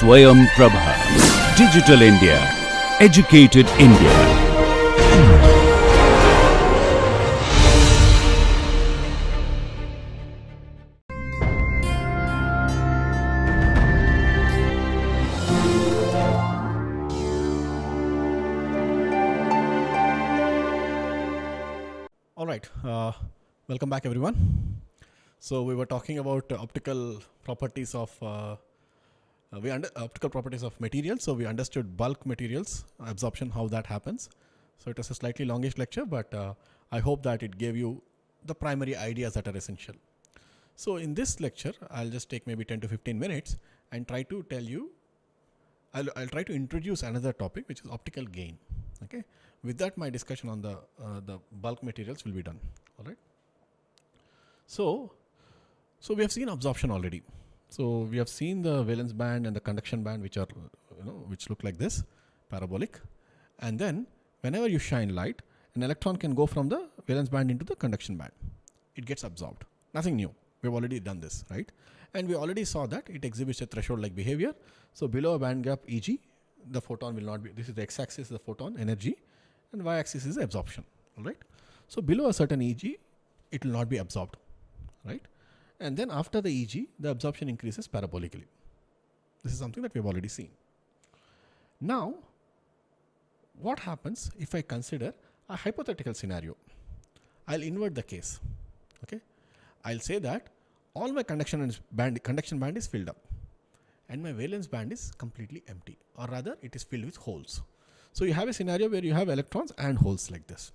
Swayam Prabha. Digital India. Educated India. All right, welcome back everyone. So we were talking about optical properties of optical properties of materials. So we understood bulk materials absorption, how that happens. So it was a slightly longish lecture, but I hope that it gave you the primary ideas that are essential. So in this lecture, I'll just take maybe 10 to 15 minutes and try to tell you, I'll try to introduce another topic, which is optical gain. Okay. With that, my discussion on the bulk materials will be done. All right. So we have seen absorption already. So we have seen the valence band and the conduction band, which are which look like this, parabolic. And then whenever you shine light, an electron can go from the valence band into the conduction band. It gets absorbed. Nothing new. We've already done this, right? And we already saw that it exhibits a threshold-like behavior. So below a band gap Eg, the photon will not be. This is the x-axis, the photon energy, and y-axis is absorption. All right. So below a certain Eg, it will not be absorbed, right? And then after the Eg, the absorption increases parabolically. This is something that we have already seen. Now, what happens if I consider a hypothetical scenario? I'll invert the case. Okay, I'll say that all my conduction band is filled up, and my valence band is completely empty, or rather, it is filled with holes. So you have a scenario where you have electrons and holes like this.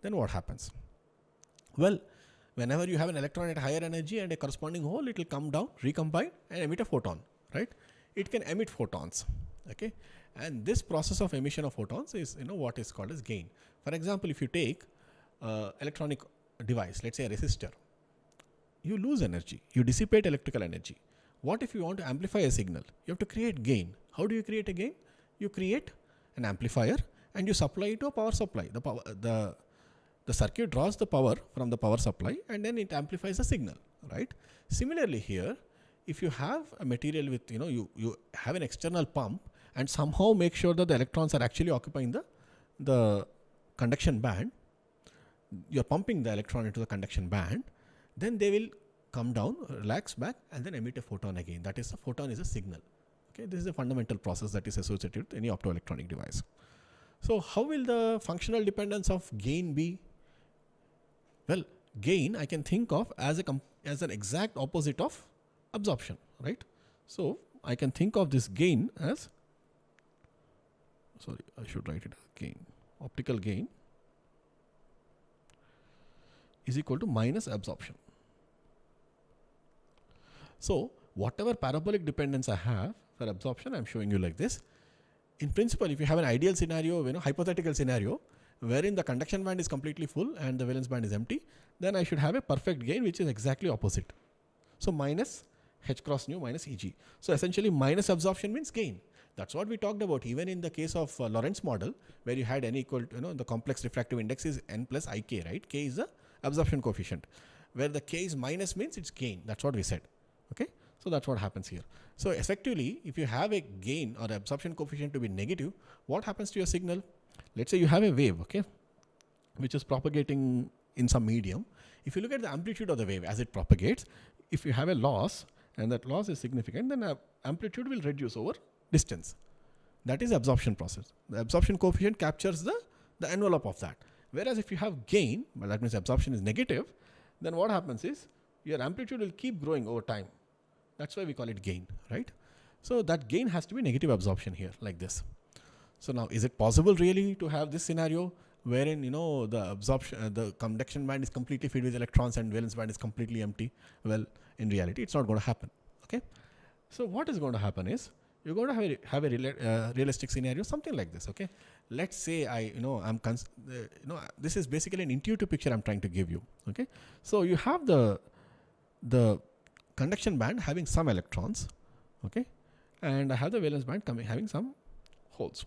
Then what happens? Well, whenever you have an electron at higher energy and a corresponding hole, it will come down, recombine, and emit a photon, right? It can emit photons, okay? And this process of emission of photons is, what is called as gain. For example, if you take electronic device, let's say a resistor, you lose energy, you dissipate electrical energy. What if you want to amplify a signal? You have to create gain. How do you create a gain? You create an amplifier and you supply it to a power supply. The circuit draws the power from the power supply and then it amplifies the signal, right? Similarly here, if you have a material with, you have an external pump and somehow make sure that the electrons are actually occupying the conduction band, you're pumping the electron into the conduction band, then they will come down, relax back, and then emit a photon again. That is, the photon is a signal. Okay, this is a fundamental process that is associated with any optoelectronic device. So how will the functional dependence of gain be? Well, gain I can think of as an exact opposite of absorption, right? So I can think of this gain as, sorry, I should write it as gain. Optical gain is equal to minus absorption. So whatever parabolic dependence I have for absorption, I'm showing you like this. In principle, if you have an ideal scenario, hypothetical scenario, wherein the conduction band is completely full and the valence band is empty, then I should have a perfect gain which is exactly opposite. So minus H cross nu minus Eg. So essentially minus absorption means gain. That's what we talked about even in the case of Lorentz model, where you had n equal to, the complex refractive index is n plus Ik, right? K is the absorption coefficient. Where the K is minus means it's gain. That's what we said. Okay. So that's what happens here. So effectively, if you have a gain or absorption coefficient to be negative, what happens to your signal? Let's say you have a wave, okay, which is propagating in some medium. If you look at the amplitude of the wave as it propagates, if you have a loss and that loss is significant, then amplitude will reduce over distance. That is absorption process. The absorption coefficient captures the envelope of that. Whereas if you have gain, well, that means absorption is negative, then what happens is your amplitude will keep growing over time. That's why we call it gain, right? So that gain has to be negative absorption here, like this. So now, is it possible really to have this scenario wherein, the absorption, the conduction band is completely filled with electrons and valence band is completely empty? Well, in reality, it's not going to happen. Okay. So what is going to happen is you're going to have a realistic scenario, something like this. Okay. Let's say this is basically an intuitive picture I'm trying to give you. Okay. So you have the conduction band having some electrons. Okay. And I have the valence band having some holes.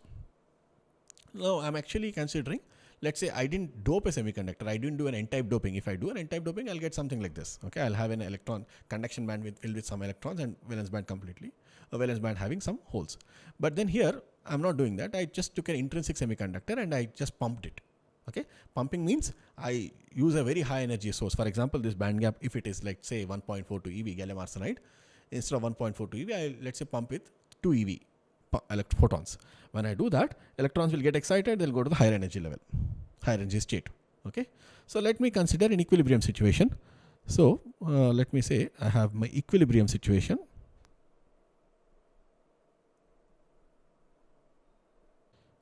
Now I'm actually considering, let's say I didn't dope a semiconductor, I didn't do an n-type doping. If I do an n-type doping, I'll get something like this. Okay, I'll have an electron conduction band filled with some electrons and valence band completely, a valence band having some holes. But then here, I'm not doing that. I just took an intrinsic semiconductor and I just pumped it. Okay, pumping means I use a very high energy source. For example, this band gap, if it is like say 1.42 eV gallium arsenide, instead of 1.42 eV, I let's say pump with 2 eV photons. When I do that, electrons will get excited, they'll go to the higher energy level, higher energy state. Okay, so let me consider an equilibrium situation. So let me say I have my equilibrium situation.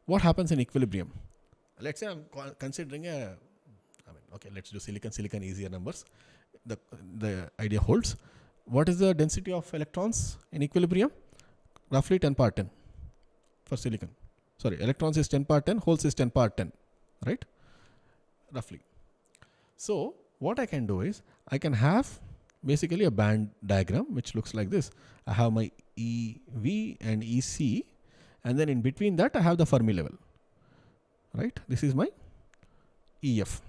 What happens in equilibrium? Let's say I'm considering okay, let's do silicon, easier numbers. The idea holds. What is the density of electrons in equilibrium? Roughly 10 power 10 for silicon. Sorry, electrons is 10 power 10, holes is 10 power 10, right? Roughly. So what I can do is I can have basically a band diagram which looks like this. I have my EV and EC, and then in between that I have the Fermi level, right? This is my EF.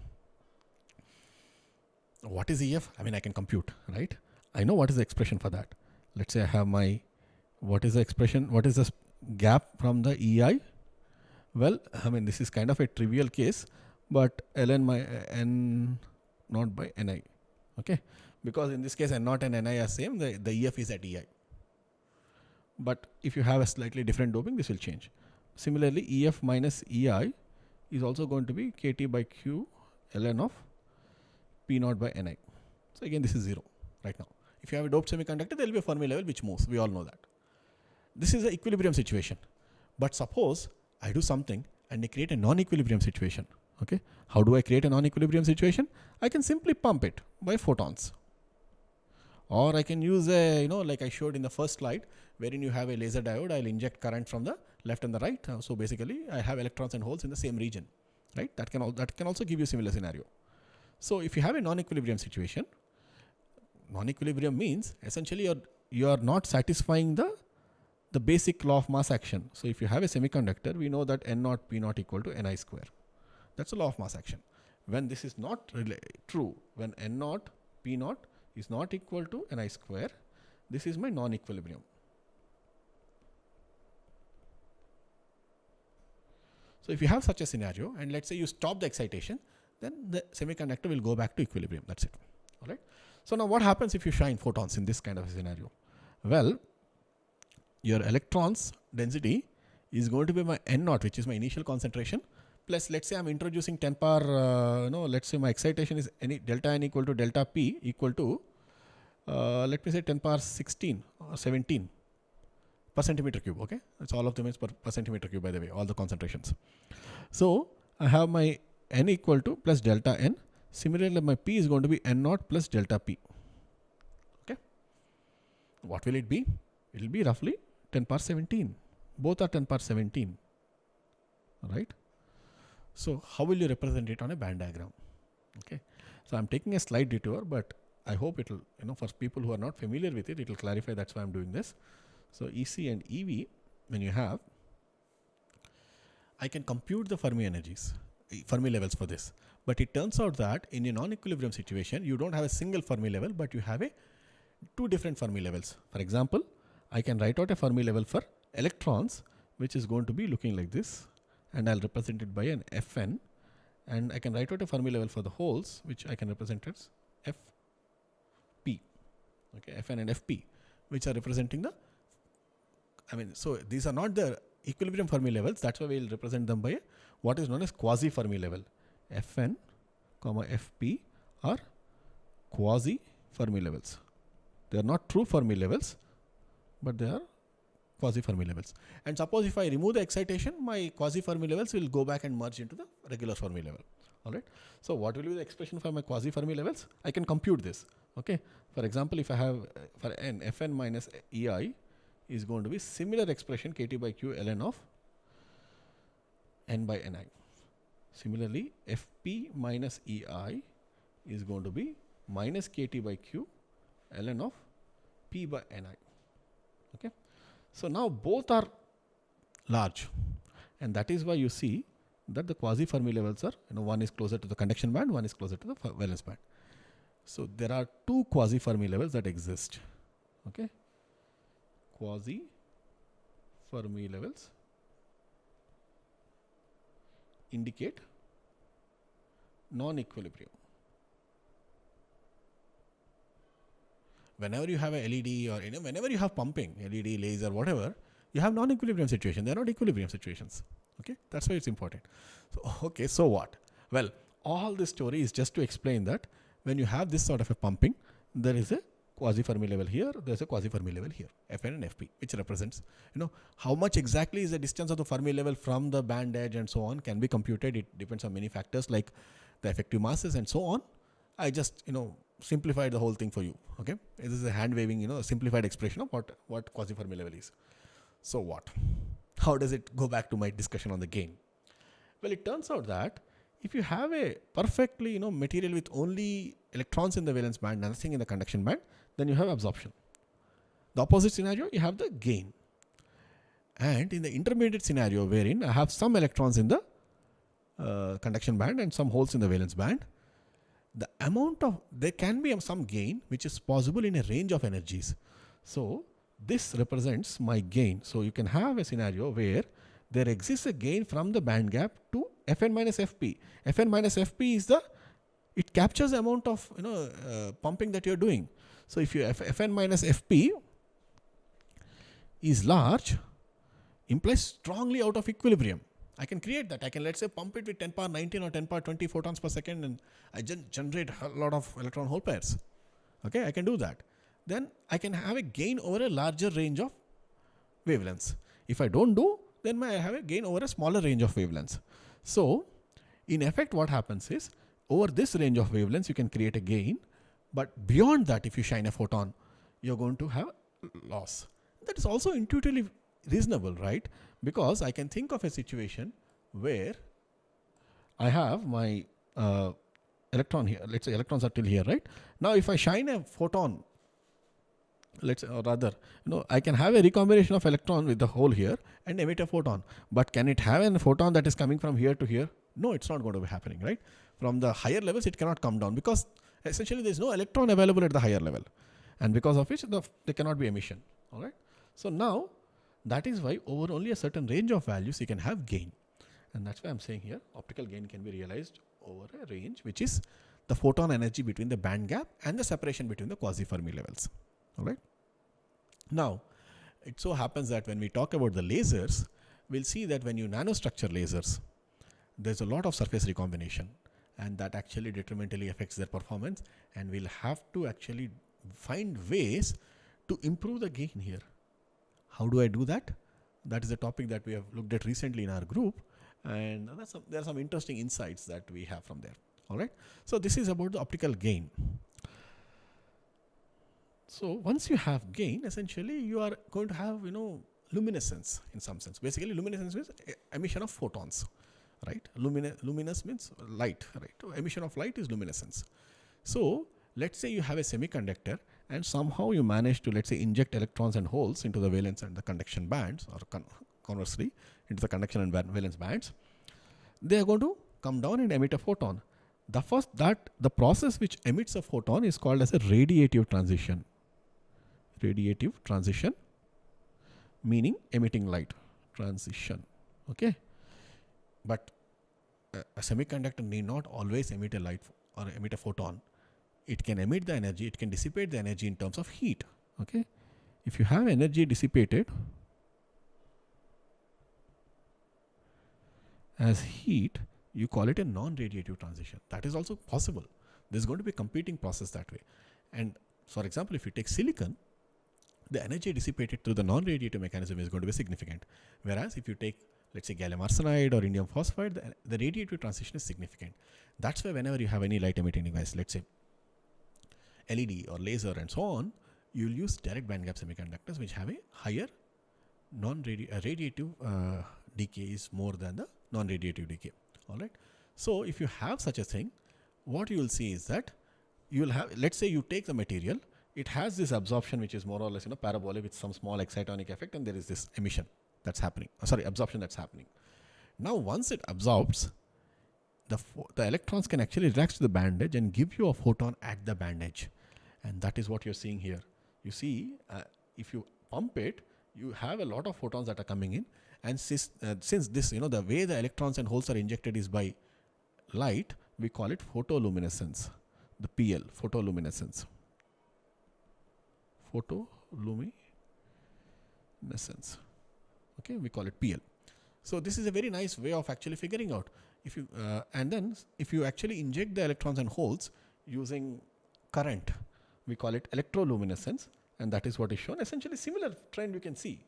What is EF? I mean, I can compute, right? I know what is the expression for that. Let's say I have my, what is the expression? What is the gap from the EI? Well, I mean, this is kind of a trivial case, but ln my n naught by ni, okay? Because in this case, n naught and ni are same, the EF is at EI. But if you have a slightly different doping, this will change. Similarly, EF minus EI is also going to be kT by Q ln of P naught by ni. So again, this is 0 right now. If you have a doped semiconductor, there will be a Fermi level which moves. We all know that. This is an equilibrium situation. But suppose I do something and I create a non-equilibrium situation. Okay, how do I create a non-equilibrium situation? I can simply pump it by photons. Or I can use a, like I showed in the first slide, wherein you have a laser diode, I'll inject current from the left and the right. So basically, I have electrons and holes in the same region, right? That can also give you a similar scenario. So if you have a non-equilibrium situation, non-equilibrium means essentially you are not satisfying the basic law of mass action. So if you have a semiconductor, we know that n naught P naught equal to ni square. That's the law of mass action. When this is not true, when n naught P naught is not equal to ni square, this is my non-equilibrium. So if you have such a scenario, and let's say you stop the excitation, then the semiconductor will go back to equilibrium. That's it. All right. So now what happens if you shine photons in this kind of a scenario? Well, your electrons density is going to be my n naught, which is my initial concentration, plus let's say I'm introducing 10 power, let's say my excitation is delta n equal to delta P equal to, let me say 10 power 16 or 17 per centimeter cube. Okay, that's all of them is per centimeter cube, by the way, all the concentrations. So I have my n equal to plus delta n. Similarly, my P is going to be n naught plus delta P. Okay, what will it be? It will be roughly 10 power 17. Both are 10 power 17. Right? So how will you represent it on a band diagram? Okay, so I'm taking a slight detour, but I hope it will, for people who are not familiar with it, it will clarify. That's why I'm doing this. So EC and EV, when you have, I can compute the Fermi energies, Fermi levels for this. But it turns out that in a non-equilibrium situation, you don't have a single Fermi level, but you have two different Fermi levels. For example, I can write out a Fermi level for electrons, which is going to be looking like this, and I'll represent it by an Fn. And I can write out a Fermi level for the holes, which I can represent as Fp. Okay, Fn and Fp, which are representing so these are not the equilibrium Fermi levels. That's why we'll represent them by what is known as quasi Fermi level. Fn, Fp are quasi Fermi levels. They are not true Fermi levels, but they are quasi Fermi levels. And suppose if I remove the excitation, my quasi Fermi levels will go back and merge into the regular Fermi level. All right. So what will be the expression for my quasi Fermi levels? I can compute this. Okay. For example, if I have for n, Fn minus Ei is going to be similar expression kT by Q ln of n by ni. Similarly, Fp minus Ei is going to be minus kT by Q ln of P by ni. Okay. So now both are large, and that is why you see that the quasi-Fermi levels are, one is closer to the conduction band, one is closer to the valence band. So there are two quasi-Fermi levels that exist. Okay, quasi-Fermi levels indicate non-equilibrium. Whenever you have a LED or whenever you have pumping, LED, laser, whatever, you have non-equilibrium situation. They are not equilibrium situations. Okay, that's why it's important. So, okay, so what? Well, all this story is just to explain that when you have this sort of a pumping, there is a quasi-Fermi level here, there's a quasi-Fermi level here, Fn and Fp, which represents, how much exactly is the distance of the Fermi level from the band edge and so on can be computed. It depends on many factors like the effective masses and so on. I just, simplified the whole thing for you. Okay, this is a hand waving, a simplified expression of what quasi-Fermi level is. So what? How does it go back to my discussion on the gain? Well, it turns out that if you have a perfectly, material with only electrons in the valence band, nothing in the conduction band, then you have absorption. The opposite scenario, you have the gain. And in the intermediate scenario, wherein I have some electrons in the conduction band and some holes in the valence band, there can be some gain which is possible in a range of energies. So this represents my gain. So you can have a scenario where there exists a gain from the band gap to Fn minus Fp. Fn minus Fp is it captures the amount of pumping that you're doing. So if you Fn minus Fp is large, implies strongly out of equilibrium. I can create that. I can, let's say, pump it with 10 power 19 or 10 power 20 photons per second, and I generate a lot of electron hole pairs. Okay, I can do that. Then I can have a gain over a larger range of wavelengths. If I don't do, then I have a gain over a smaller range of wavelengths. So in effect, what happens is, over this range of wavelengths, you can create a gain. But beyond that, if you shine a photon, you're going to have loss. That is also intuitively reasonable, right? Because I can think of a situation where I have my electron here. Let's say electrons are till here, right? Now, if I shine a photon, let's say, or rather, I can have a recombination of electron with the hole here and emit a photon. But can it have a photon that is coming from here to here? No, it's not going to be happening, right? From the higher levels, it cannot come down because essentially there is no electron available at the higher level, and because of which there cannot be emission. All right. So now that is why over only a certain range of values you can have gain, and that's why I'm saying here optical gain can be realized over a range which is the photon energy between the band gap and the separation between the quasi-Fermi levels. All right. Now, it so happens that when we talk about the lasers, we'll see that when you nanostructure lasers, there's a lot of surface recombination, and that actually detrimentally affects their performance, and we'll have to actually find ways to improve the gain here. How do I do that? That is a topic that we have looked at recently in our group, and there are some interesting insights that we have from there. All right. So this is about the optical gain. So once you have gain, essentially you are going to have luminescence in some sense. Basically, luminescence means emission of photons, right? Luminous means light, right? So emission of light is luminescence. So let's say you have a semiconductor, and somehow you manage to, let's say, inject electrons and holes into the valence and the conduction bands, or conversely into the conduction and valence bands. They are going to come down and emit a photon. The process which emits a photon is called as a radiative transition. Radiative transition, meaning emitting light transition. Okay, but a semiconductor need not always emit a light or emit a photon. It can emit the energy, it can dissipate the energy in terms of heat. Okay, if you have energy dissipated as heat, you call it a non-radiative transition. That is also possible. There's going to be a competing process that way. And for example, if you take silicon, the energy dissipated through the non-radiative mechanism is going to be significant. Whereas if you take, let's say, gallium arsenide or indium phosphide, the radiative transition is significant. That's why whenever you have any light emitting device, let's say LED or laser and so on, you'll use direct bandgap semiconductors which have a higher radiative decay is more than the non-radiative decay. All right. So if you have such a thing, what you will see is that you will have, let's say you take the material, it has this absorption which is more or less parabolic with some small excitonic effect, and there is this emission that's happening. Absorption that's happening. Now once it absorbs, the electrons can actually react to the band edge and give you a photon at the band edge. And that is what you're seeing here. You see, if you pump it, you have a lot of photons that are coming in. And since this, the way the electrons and holes are injected is by light, we call it photoluminescence, the PL, photoluminescence. Photoluminescence. Okay, we call it PL. So this is a very nice way of actually figuring out. If you and then if you actually inject the electrons and holes using current, we call it electroluminescence, and that is what is shown. Essentially similar trend you can see,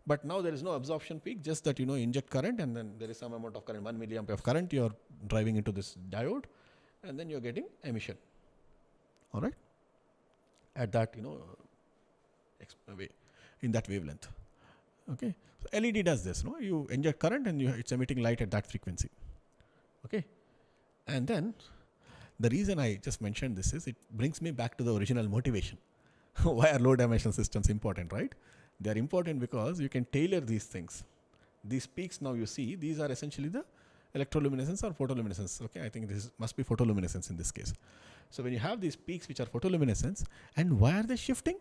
but now there is no absorption peak, just that inject current and then there is some amount of current, 1 milliampere of current you are driving into this diode, and then you are getting emission. All right, at that way, in that wavelength. Okay, so LED does this. You inject current and it's emitting light at that frequency. Okay, and then the reason I just mentioned this is it brings me back to the original motivation. Why are low dimensional systems important, right? They are important because you can tailor these things. These peaks now you see, these are essentially the electroluminescence or photoluminescence. Okay, I think this must be photoluminescence in this case. So when you have these peaks which are photoluminescence, and why are they shifting?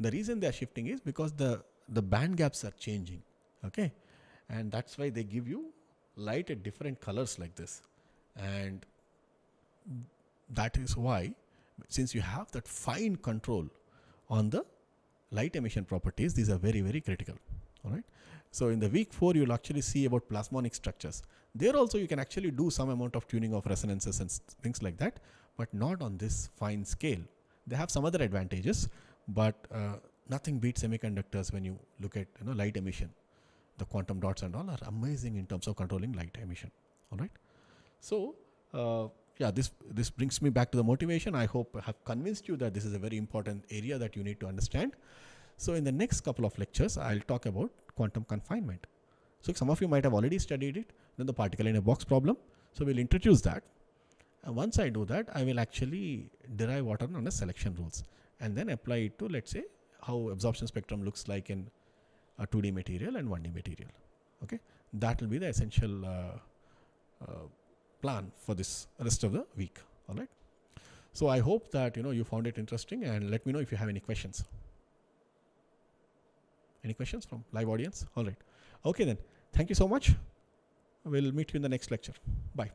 The reason they are shifting is because the band gaps are changing. Okay, and that's why they give you light at different colors like this. And that is why, since you have that fine control on the light emission properties, these are very, very critical. All right. So in the week 4, you'll actually see about plasmonic structures. There also you can actually do some amount of tuning of resonances and things like that, but not on this fine scale. They have some other advantages, but nothing beats semiconductors when you look at light emission. The quantum dots and all are amazing in terms of controlling light emission. All right. So yeah, this brings me back to the motivation. I hope I have convinced you that this is a very important area that you need to understand. So in the next couple of lectures, I'll talk about quantum confinement. So some of you might have already studied it, then the particle in a box problem. So we'll introduce that. And once I do that, I will actually derive what are known as selection rules and then apply it to, let's say, how absorption spectrum looks like in a 2D material and 1D material. Okay, that will be the essential plan for this rest of the week. All right. So I hope that you found it interesting, and let me know if you have any questions. Any questions from live audience? All right. Okay then. Thank you so much. We'll meet you in the next lecture. Bye.